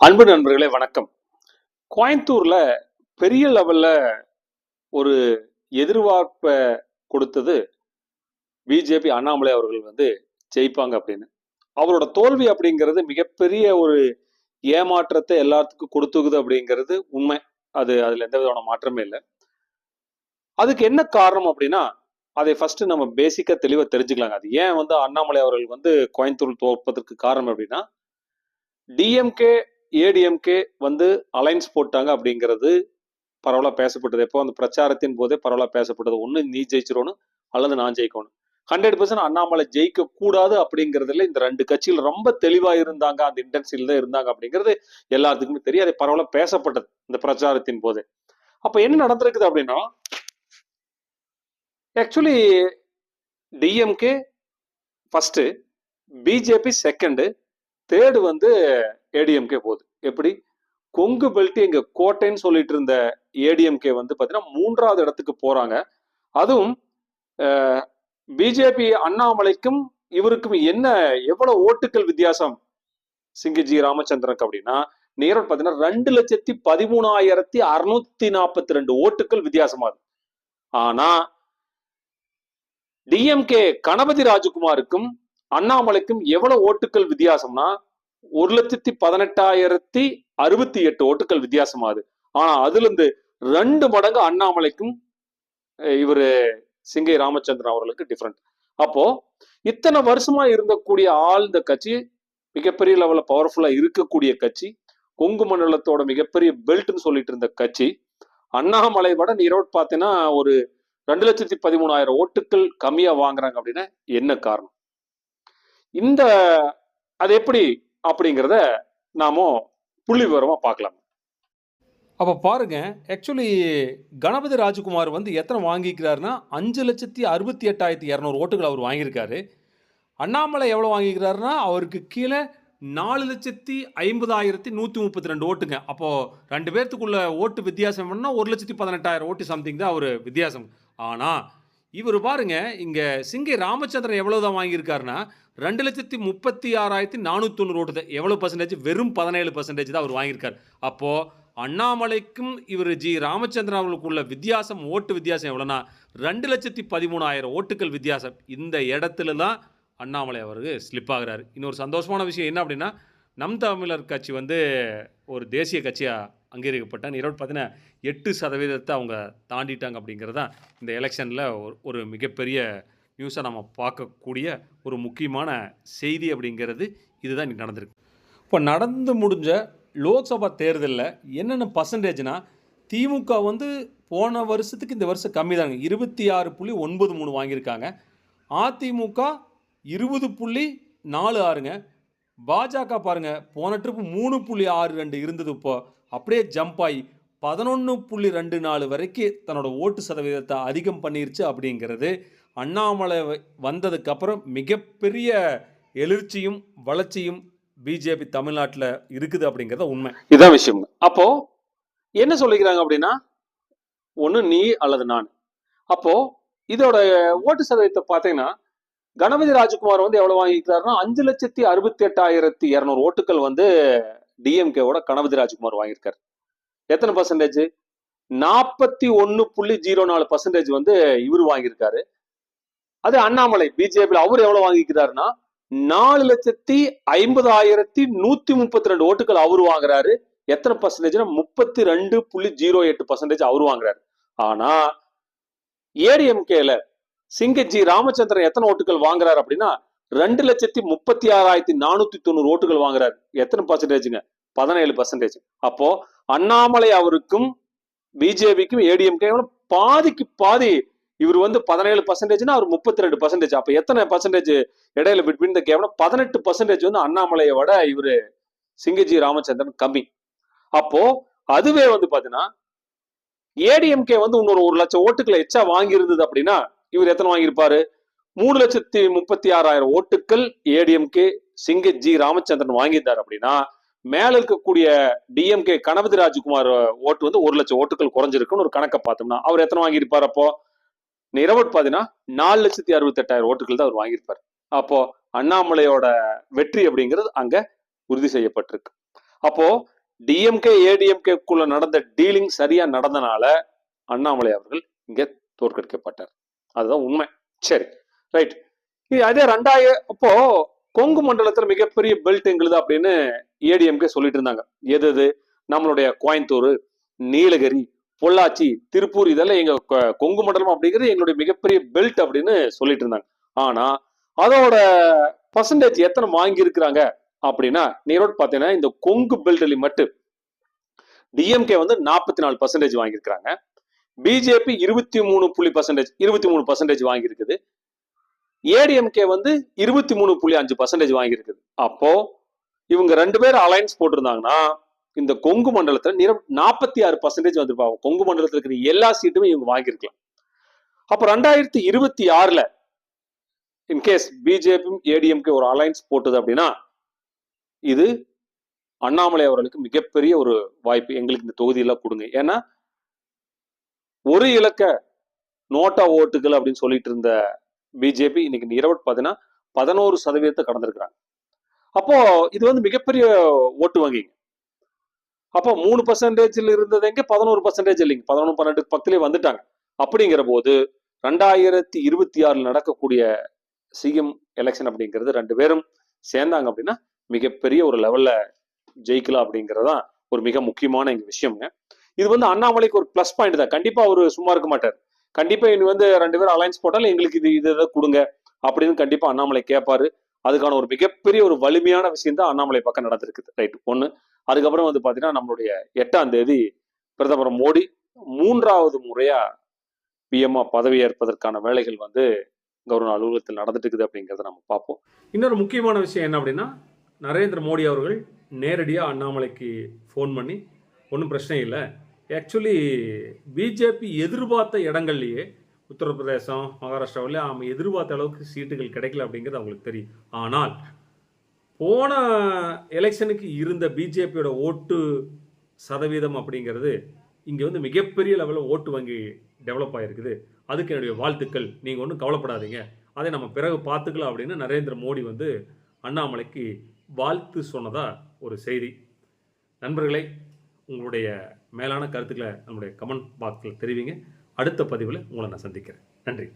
அன்பு நண்பர்களே வணக்கம். கோயம்புத்தூர்ல பெரிய லெவல்ல ஒரு எதிர்பார்ப்பை கொடுத்தது பிஜேபி அண்ணாமலை அவர்கள் ஜெயிப்பாங்க அப்படின்னு. அவரோட தோல்வி அப்படிங்கிறது மிகப்பெரிய ஒரு ஏமாற்றத்தை எல்லாத்துக்கும் கொடுத்துக்குது அப்படிங்கிறது உண்மை. அதுல எந்த விதமான மாற்றமே இல்லை. அதுக்கு என்ன காரணம் அப்படின்னா, அதை ஃபர்ஸ்ட் நம்ம பேசிக்கா தெளிவா தெரிஞ்சுக்கலாங்க. அது ஏன் அண்ணாமலை அவர்கள் கோயம்புத்தூர் தோற்பதற்கு காரணம் அப்படின்னா, டிஎம்கே ஏடிஎம்கே அலைன்ஸ் போட்டாங்க அப்படிங்கிறது பரவலா பேசப்பட்டது. எப்போ அந்த பிரச்சாரத்தின் போதே பரவலா பேசப்பட்டது. ஒண்ணு நீ ஜெயிச்சிடணும் அல்லது நான் ஜெயிக்கணும். 100% அண்ணாமலை ஜெயிக்க கூடாது அப்படிங்கிறதுல இந்த ரெண்டு கட்சிகள் ரொம்ப தெளிவா இருந்தாங்க. அந்த இன்டென்சில தான் இருந்தாங்க அப்படிங்கிறது எல்லாத்துக்குமே தெரியும். அது பரவலா பேசப்பட்டது இந்த பிரச்சாரத்தின் போது. அப்ப என்ன நடந்திருக்குது அப்படின்னா, actually DMK first, BJP second, third ADMK போகுது. எப்படி? கொங்கு பெல்ட் எங்க கோட்டைன்னு சொல்லிட்டு இருந்த ஏடிஎம்கே பாத்தீங்கன்னா 3வது இடத்துக்கு போறாங்க. அதுவும் பிஜேபி அண்ணாமலைக்கும் இவருக்கும் எவ்வளவு ஓட்டுகள் வித்தியாசம் சிங்கஜி ராமச்சந்திரனுக்கு அப்படின்னா, நேரம் பாத்தீங்கன்னா 2,13,642 ஓட்டுகள் வித்தியாசமாகுது. ஆனா டிஎம்கே கணபதி ராஜகுமாருக்கும் அண்ணாமலைக்கும் எவ்வளவு ஓட்டுகள் வித்தியாசம்னா 1,18,068 ஓட்டுகள் வித்தியாசமாகுது. ஆனா அதுல இருந்து 2 மடங்கு அண்ணாமலைக்கும் இவரு சிங்கை ராமச்சந்திரன் அவர்களுக்கு டிஃபரெண்ட். அப்போ இத்தனை வருஷமா இருந்தக்கூடிய இந்த கட்சி மிகப்பெரிய லெவல்ல பவர்ஃபுல்லா இருக்கக்கூடிய கட்சி, கொங்கு மண்டலத்தோட மிகப்பெரிய பெல்ட்னு சொல்லிட்டு இருந்த கட்சி, அண்ணாமலை விட நீரோட் பார்த்தீங்கன்னா ஒரு 2,13,000 ஓட்டுகள் கம்மியா வாங்குறாங்க அப்படின்னா என்ன காரணம்? அது எப்படி அப்படிங்கிறத நாம புள்ளி விவரமா பார்க்கலாம். அப்போ பாருங்க, ஆக்சுவலி கணபதி ராஜகுமார் எத்தனை வாங்கிக்கிறாருன்னா 5,68,200 ஓட்டுகள் அவர் வாங்கியிருக்காரு. அண்ணாமலை எவ்வளோ வாங்கிக்கிறாருன்னா அவருக்கு கீழே 4,50,132 ஓட்டுங்க. அப்போது 2 பேர்த்துக்குள்ள ஓட்டு வித்தியாசம் பண்ணால் 1,18,000 ஓட்டு சம்திங் தான் அவர் வித்தியாசம். ஆனால் இவர் பாருங்க, இங்கே சிங்கை ராமச்சந்திரன் எவ்வளோ தான் வாங்கியிருக்காருன்னா 2,36,490 ஓட்டு தான். எவ்வளோ பர்சன்டேஜ்? வெறும் 17% தான் அவர் வாங்கியிருக்கார். அப்போது அண்ணாமலைக்கும் இவர் ஜி ராமச்சந்திரன் அவர்களுக்குள்ள வித்தியாசம், ஓட்டு வித்தியாசம் எவ்வளோனா 2,13,000 ஓட்டுகள் வித்தியாசம். இந்த இடத்துல தான் அண்ணாமலை அவருக்கு ஸ்லிப் ஆகிறாரு. இன்னொரு சந்தோஷமான விஷயம் என்ன அப்படின்னா, நம் தமிழர் கட்சி ஒரு தேசிய கட்சியாக அங்கீகரிக்கப்பட்ட ஈரோடு பார்த்தீங்கன்னா 8% அவங்க தாண்டிட்டாங்க அப்படிங்கிறது தான் இந்த எலெக்ஷனில் ஒரு மிகப்பெரிய நியூஸாக நம்ம பார்க்கக்கூடிய ஒரு முக்கியமான செய்தி அப்படிங்கிறது இதுதான் இன்றைக்கி நடந்திருக்கு. இப்போ நடந்து முடிஞ்ச லோக்சபா தேர்தலில் என்னென்ன பர்சன்டேஜ்னா, திமுக போன வருஷத்துக்கு இந்த வருஷம் கம்மி தாங்க, 26.93 வாங்கியிருக்காங்க. அதிமுக 20.46ங்க. பாஜக பாருங்கள், போன ட்ரிப்பு 3.62 இருந்தது, இப்போ அப்படியே ஜம்ப் ஆகி 11.24 வரைக்கும் தன்னோட ஓட்டு சதவீதத்தை அதிகம் பண்ணிருச்சு. அப்படிங்கிறது அண்ணாமலை வந்ததுக்கப்புறம் மிகப்பெரிய எழுச்சியும் வளர்ச்சியும் பிஜேபி தமிழ்நாட்டில் இருக்குது அப்படிங்கிறத உண்மை. இதான் விஷயம். அப்போ என்ன சொல்லிக்கிறாங்க அப்படின்னா, ஒன்று நீ அல்லது நான். அப்போ இதோட ஓட்டு சதவீதத்தை பார்த்தீங்கன்னா, கணபதி ராஜகுமார் எவ்வளவு வாங்கிக்கிறாருன்னா 5,68,200 ஓட்டுகள் டிஎம்கேவோட கணபதி ராஜகுமார் வாங்கியிருக்காரு. எத்தனை பர்சன்டேஜ்? 41.04% இவர் வாங்கியிருக்காரு. அது அண்ணாமலை பிஜேபி அவர் எவ்வளவு வாங்கிக்கிறாருன்னா 4,50,132 ஓட்டுகள் அவர் வாங்குறாரு. எத்தனை பர்சன்டேஜ்னா 32.08% அவர் வாங்குறாரு. ஆனா ஏடிஎம்கேல சிங்கஜி ராமச்சந்திரன் எத்தனை ஓட்டுகள் வாங்குறாரு அப்படின்னா 2,36,490 ஓட்டுகள் வாங்குறாரு. எத்தனை பர்சன்டேஜுங்க? 17%. அப்போ அண்ணாமலை அவருக்கும் பிஜேபிக்கும் ஏடிஎம்கே பாதிக்கு பாதி. இவர் 17%, அவர் 32%. அப்ப எத்தனை பர்சன்டேஜ் இடையில பிட்வீன் த கேப்னா 18% அண்ணாமலையை விட இவரு சிங்கஜி ராமச்சந்திரன் கம்மி. அப்போ அதுவே பாத்தீங்கன்னா ஏடிஎம்கே இன்னொரு 1 லட்சம் ஓட்டுகளை எச்சா வாங்கி இருந்தது அப்படின்னா இவர் எத்தனை வாங்கியிருப்பாரு? 3,36,000 ஓட்டுகள் ஏடிஎம்கே சிங்கஜி ராமச்சந்திரன் வாங்கியிருந்தார். அப்படின்னா மேல இருக்கக்கூடிய டிஎம்கே கணபதி ராஜகுமார் ஓட்டு 1 லட்சம் ஓட்டுகள் குறைஞ்சிருக்குன்னு ஒரு கணக்கை பார்த்தோம்னா அவர் எத்தனை வாங்கியிருப்பார்? அப்போ நிறவட் பாத்தீங்கன்னா 4,68,000 ஓட்டுகள் தான் அவர் வாங்கியிருப்பார். அப்போ அண்ணாமலையோட வெற்றி அப்படிங்கிறது அங்க உறுதி செய்யப்பட்டிருக்கு. அப்போ டிஎம்கே ஏடிஎம்கேக்குள்ள நடந்த டீலிங் சரியா நடந்தனால அண்ணாமலை அவர்கள் இங்க தோற்கடிக்கப்பட்டார். அதுதான் உண்மை. சரி, ரைட். அதே அப்போ கொங்கு மண்டலத்துல மிகப்பெரிய பெல்ட் எங்களுது அப்படின்னு ஏடிஎம்கே சொல்லிட்டு இருந்தாங்க. எது நம்மளுடைய கோயம்புத்தூர், நீலகிரி, பொள்ளாச்சி, திருப்பூர், இதெல்லாம் எங்க கொங்கு மண்டலம் அப்படிங்கிறது எங்களுடைய மிகப்பெரிய பெல்ட் அப்படின்னு சொல்லிட்டு இருந்தாங்க. ஆனா அதோட பர்சன்டேஜ் எத்தனை வாங்கி இருக்கிறாங்க அப்படின்னா, நீரோடு பாத்தீங்கன்னா இந்த கொங்கு பெல்ட்ல மட்டும் டிஎம்கே வந்து 44% வாங்கியிருக்கிறாங்க. பிஜேபி 23% வாங்கியிருக்குது. ஏடிஎம்கே வந்து 23.5% வாங்கியிருக்குது. அப்போ இவங்க 2 பேரும் அலைன்ஸ் போட்டிருந்தாங்கன்னா இந்த கொங்கு மண்டலத்துல 46% வந்திருப்பாங்க. கொங்கு மண்டலத்துல இருக்கிற எல்லா சீட்டுமே இவங்க வாங்கியிருக்கலாம். அப்ப 2026ல இன்கேஸ் பிஜேபி ஏடிஎம்கே ஒரு அலைன்ஸ் போட்டது அப்படின்னா இது அண்ணாமலை அவர்களுக்கு மிகப்பெரிய ஒரு வாய்ப்பு. எங்களுக்கு இந்த தொகுதியெல்லாம் கொடுங்க. ஏன்னா ஒரு இலக்க நோட்டா ஓட்டுகள் அப்படின்னு சொல்லிட்டு இருந்த பிஜேபி இன்னைக்கு பார்த்தீங்கன்னா 11% கடந்திருக்கிறாங்க. அப்போ இது வந்து மிகப்பெரிய ஓட்டு வங்கி. அப்போ 3% இருந்தது எங்க 11% இல்லைங்க, 11-12 பக்கத்திலே வந்துட்டாங்க. அப்படிங்கிற போது 2026 நடக்கக்கூடிய சிஎம் எலெக்ஷன் அப்படிங்கிறது 2 பேரும் சேர்ந்தாங்க அப்படின்னா மிகப்பெரிய ஒரு லெவல்ல ஜெயிக்கலாம் அப்படிங்கறதுதான் ஒரு மிக முக்கியமான விஷயம்ங்க. இது வந்து அண்ணாமலைக்கு ஒரு பிளஸ் பாயிண்ட் தான். கண்டிப்பா அவரு சும்மா இருக்க மாட்டார். கண்டிப்பா இனி வந்து 2 பேரும் அலைன்ஸ் போட்டாலும் எங்களுக்கு இதை கொடுங்க அப்படின்னு கண்டிப்பா அண்ணாமலை கேட்பாரு. அதுக்கான ஒரு மிகப்பெரிய ஒரு வலிமையான விஷயம் தான் அண்ணாமலை பக்கம் நடந்திருக்குது. ரைட், ஒண்ணு. அதுக்கப்புறம் வந்து பாத்தீங்கன்னா நம்மளுடைய 8ஆம் தேதி பிரதமர் மோடி 3வது முறையா பிஎம்ஆ பதவி ஏற்பதற்கான வேலைகள் வந்து கவர்னர் அலுவலகத்தில் நடந்துட்டு இருக்குது அப்படிங்கிறத நம்ம பார்ப்போம். இன்னொரு முக்கியமான விஷயம் என்ன அப்படின்னா, நரேந்திர மோடி அவர்கள் நேரடியாக அண்ணாமலைக்கு ஃபோன் பண்ணி ஒன்றும் பிரச்சனை இல்லை, ஆக்சுவலி பிஜேபி எதிர்பார்த்த இடங்கள்லையே உத்தரப்பிரதேசம், மகாராஷ்டிராவில் அவங்க எதிர்பார்த்த அளவுக்கு சீட்டுகள் கிடைக்கல அப்படிங்கிறது அவங்களுக்கு தெரியும். ஆனால் போன எலெக்ஷனுக்கு இருந்த பிஜேபியோட ஓட்டு சதவீதம் அப்படிங்கிறது இங்கே வந்து மிகப்பெரிய லெவலில் ஓட்டு வங்கி டெவலப் ஆகிருக்குது. அதுக்கு என்னுடைய வாழ்த்துக்கள், நீங்கள் ஒன்றும் கவலைப்படாதீங்க, அதை நம்ம பிறகு பார்த்துக்கலாம் அப்படின்னு நரேந்திர மோடி வந்து அண்ணாமலைக்கு வாழ்த்து சொன்னதா ஒரு செய்தி. நண்பர்களே, உங்களுடைய மேலான கருத்துக்களை நம்முடைய கமெண்ட் பாக்ஸில் தெரிவிங்க. அடுத்த பதிவில் உங்களை நான் சந்திக்கிறேன். நன்றி.